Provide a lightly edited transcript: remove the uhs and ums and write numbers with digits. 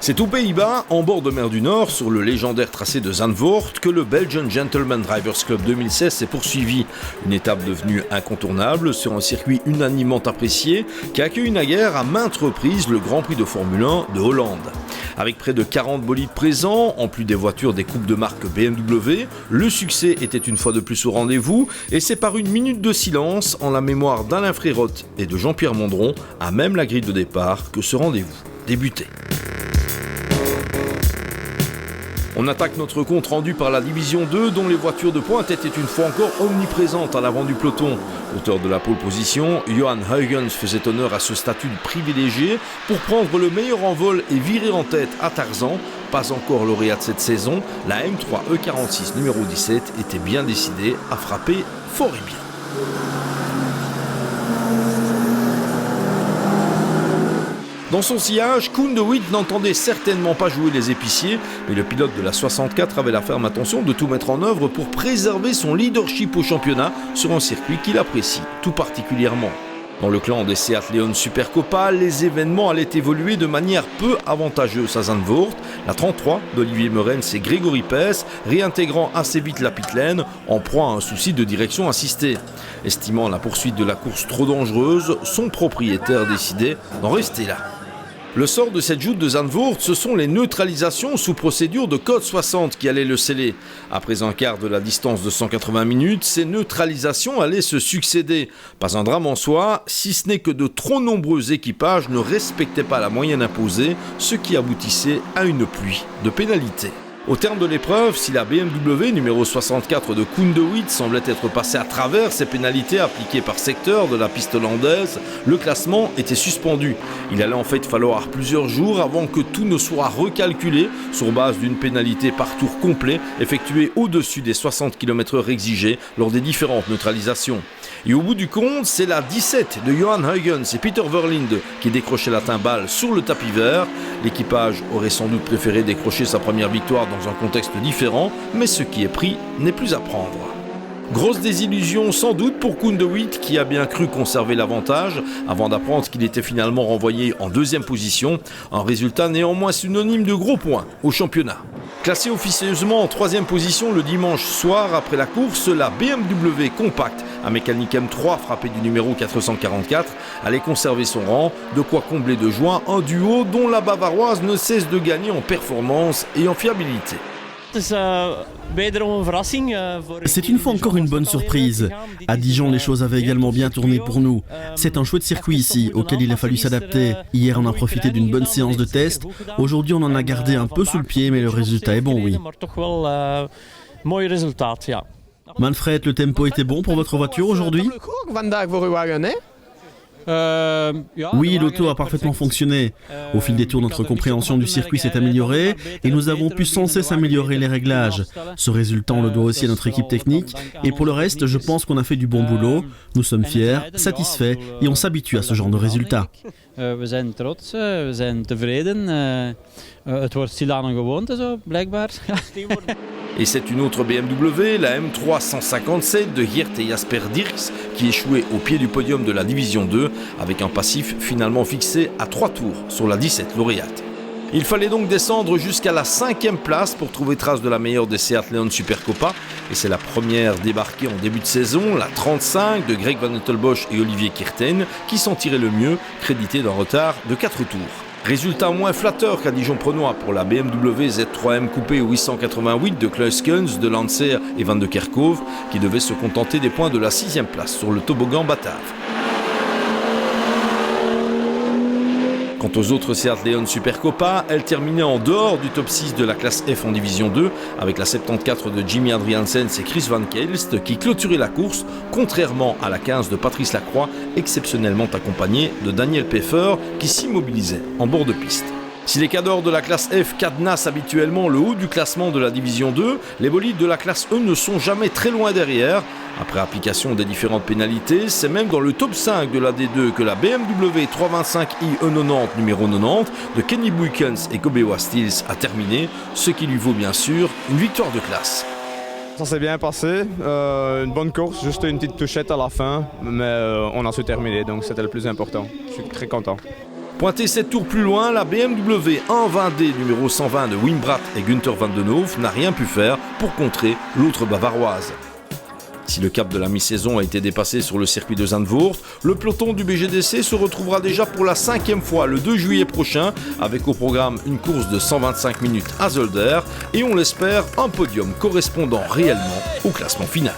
C'est aux Pays-Bas, en bord de mer du Nord, sur le légendaire tracé de Zandvoort, que le Belgian Gentleman Drivers Club 2016 s'est poursuivi. Une étape devenue incontournable sur un circuit unanimement apprécié qui a accueilli naguère à maintes reprises le Grand Prix de Formule 1 de Hollande. Avec près de 40 bolides présents, en plus des voitures des coupes de marque BMW, le succès était une fois de plus au rendez-vous et c'est par une minute de silence en la mémoire d'Alain Frérotte et de Jean-Pierre Mondron, à même la grille de départ, que ce rendez-vous débutait. On attaque notre compte rendu par la division 2 dont les voitures de pointe étaient une fois encore omniprésentes à l'avant du peloton. Auteur de la pole position, Johan Huygens faisait honneur à ce statut de privilégié pour prendre le meilleur envol et virer en tête à Tarzan. Pas encore lauréat de cette saison, la M3 E46 numéro 17 était bien décidée à frapper fort et bien. Dans son sillage, Koen de Witt n'entendait certainement pas jouer les épiciers, mais le pilote de la 64 avait la ferme intention de tout mettre en œuvre pour préserver son leadership au championnat sur un circuit qu'il apprécie tout particulièrement. Dans le clan des Seat Leon Supercopa, les événements allaient évoluer de manière peu avantageuse à Zandvoort, la 33 d'Olivier Meurens et Grégory Pes réintégrant assez vite la pitlane en proie à un souci de direction assistée. Estimant la poursuite de la course trop dangereuse, son propriétaire décidait d'en rester là. Le sort de cette joute de Zandvoort, ce sont les neutralisations sous procédure de code 60 qui allaient le sceller. Après un quart de la distance de 180 minutes, ces neutralisations allaient se succéder. Pas un drame en soi, si ce n'est que de trop nombreux équipages ne respectaient pas la moyenne imposée, ce qui aboutissait à une pluie de pénalités. Au terme de l'épreuve, si la BMW numéro 64 de Koen de Witt semblait être passée à travers ces pénalités appliquées par secteur de la piste hollandaise, le classement était suspendu. Il allait en fait falloir plusieurs jours avant que tout ne soit recalculé sur base d'une pénalité par tour complet effectuée au-dessus des 60 km/h exigés lors des différentes neutralisations. Et au bout du compte, c'est la 17 de Johan Huygens et Peter Verlinde qui décrochaient la timbale sur le tapis vert. L'équipage aurait sans doute préféré décrocher sa première victoire dans un contexte différent, mais ce qui est pris n'est plus à prendre. Grosse désillusion sans doute pour Koen de Witt qui a bien cru conserver l'avantage avant d'apprendre qu'il était finalement renvoyé en deuxième position, un résultat néanmoins synonyme de gros points au championnat. Classé officieusement en troisième position le dimanche soir après la course, la BMW Compact à mécanique M3 frappée du numéro 444 allait conserver son rang, de quoi combler de joie un duo dont la Bavaroise ne cesse de gagner en performance et en fiabilité. C'est une fois encore une bonne surprise. À Dijon, les choses avaient également bien tourné pour nous. C'est un chouette circuit ici, auquel il a fallu s'adapter. Hier, on a profité d'une bonne séance de test. Aujourd'hui, on en a gardé un peu sous le pied, mais le résultat est bon, oui. Manfred, le tempo était bon pour votre voiture aujourd'hui ? Oui, l'auto a parfaitement fonctionné. Au fil des tours, notre compréhension du circuit s'est améliorée et nous avons pu sans cesse améliorer les réglages. Ce résultat, on le doit aussi à notre équipe technique. Et pour le reste, je pense qu'on a fait du bon boulot. Nous sommes fiers, satisfaits et on s'habitue à ce genre de résultats. We zijn trots, we zijn tevreden. Het wordt stilaan een gewoonte zo, blijkbaar. Et c'est une autre BMW, la M3 157 de Geert et Jasper Dirks, qui échouait au pied du podium de la division 2, avec un passif finalement fixé à 3 tours sur la 17 lauréate. Il fallait donc descendre jusqu'à la 5e place pour trouver trace de la meilleure des Seat Leon Supercopa, et c'est la première débarquée en début de saison, la 35 de Greg Van Ettelbosch et Olivier Kirten, qui s'en tirait le mieux, crédité d'un retard de 4 tours. Résultat moins flatteur qu'à Dijon-Prenois pour la BMW Z3M coupé 888 de Kluiskens, de Lancer et Van de Kerkhove, qui devait se contenter des points de la 6e place sur le toboggan batave. Quant aux autres Seat Leon Supercopa, elles terminaient en dehors du top 6 de la classe F en division 2, avec la 74 de Jimmy Adriansens et Chris Van Kelst qui clôturaient la course, contrairement à la 15 de Patrice Lacroix, exceptionnellement accompagné de Daniel Peffer qui s'immobilisait en bord de piste. Si les cadors de la classe F cadenassent habituellement le haut du classement de la division 2, les bolides de la classe E ne sont jamais très loin derrière. Après application des différentes pénalités, c'est même dans le top 5 de la D2 que la BMW 325i E90 numéro 90 de Kenny Buykens et Kobewa Stills a terminé, ce qui lui vaut bien sûr une victoire de classe. Ça s'est bien passé, une bonne course, juste une petite touchette à la fin, mais on a su terminer, donc c'était le plus important. Je suis très content. Pointé 7 tours plus loin, la BMW 120D numéro 120 de Wim Brate et Günther Van den Hoof n'a rien pu faire pour contrer l'autre bavaroise. Si le cap de la mi-saison a été dépassé sur le circuit de Zandvoort, le peloton du BGDC se retrouvera déjà pour la 5e fois le 2 juillet prochain, avec au programme une course de 125 minutes à Zolder et on l'espère un podium correspondant réellement au classement final.